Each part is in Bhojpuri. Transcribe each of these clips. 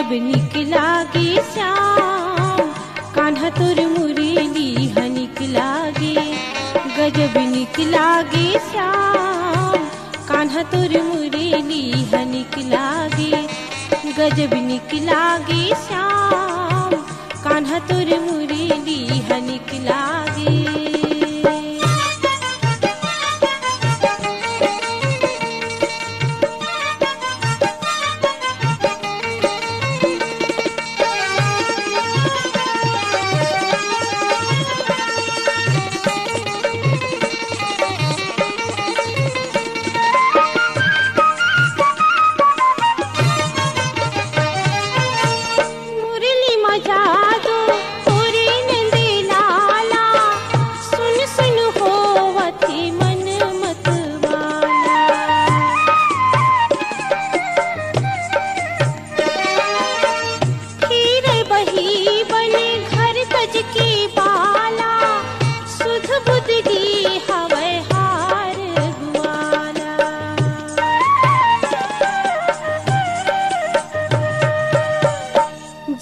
गजब निक लागे श्याम कान्हा तोर मुरली निक लागे। गजब निक लागे श्याम कान्हा तोर मुरली निक लागे। गजब निक लागे श्याम कान्हा तोर मुरली निक लागे।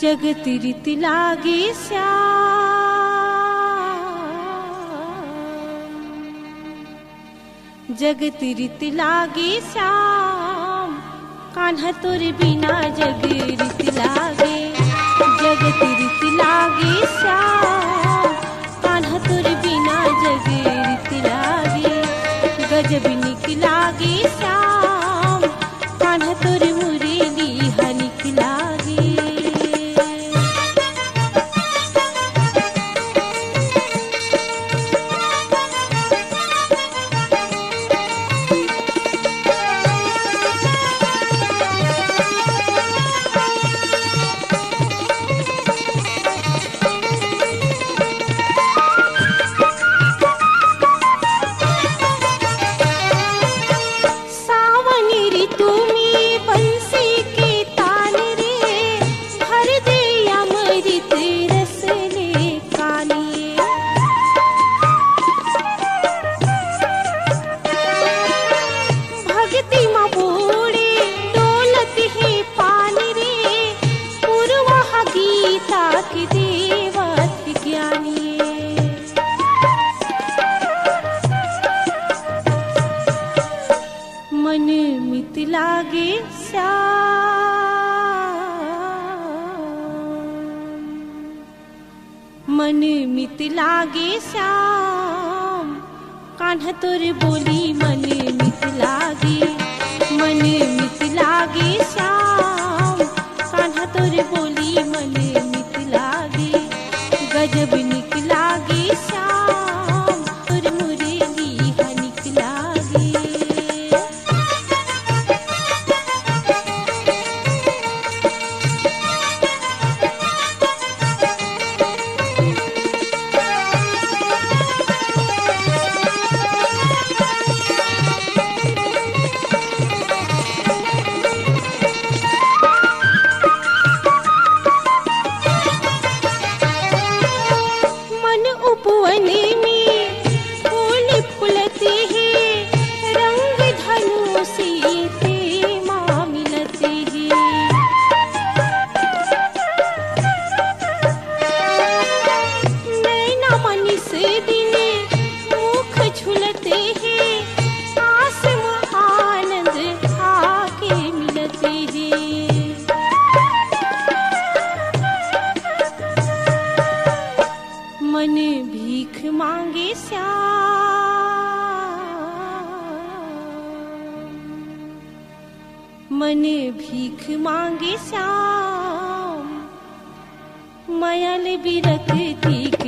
जगत रीत लागे श्याम। जगत रीत लागे श्याम कान्हा तोर बिना जग रीत लागे। जगत रीत लागे श्याम कान्हा तोर बिना जग रीत लागे। गजब निक लागे श्याम कान्हा तोर मुरली निक लागे। मन मित लागे श्याम। मन मित लागे श्याम कान्हा तोर बोली मन मित लागे। मन मित लागे श्याम कान्हा तोर बोली मन मित लागे। गजब निक लागे श्याम तोर मुरली निक लागे। उपवन में फूल फुलते हैं रंग धनुषी ते माँ मिलते हैं। नैना मनीष दिन मुख झुलते हैं आस में आनंद आके मिलते हैं। मन भीख मांगे श्याम। मन भीख मांगे श्याम मयल बिरख तीक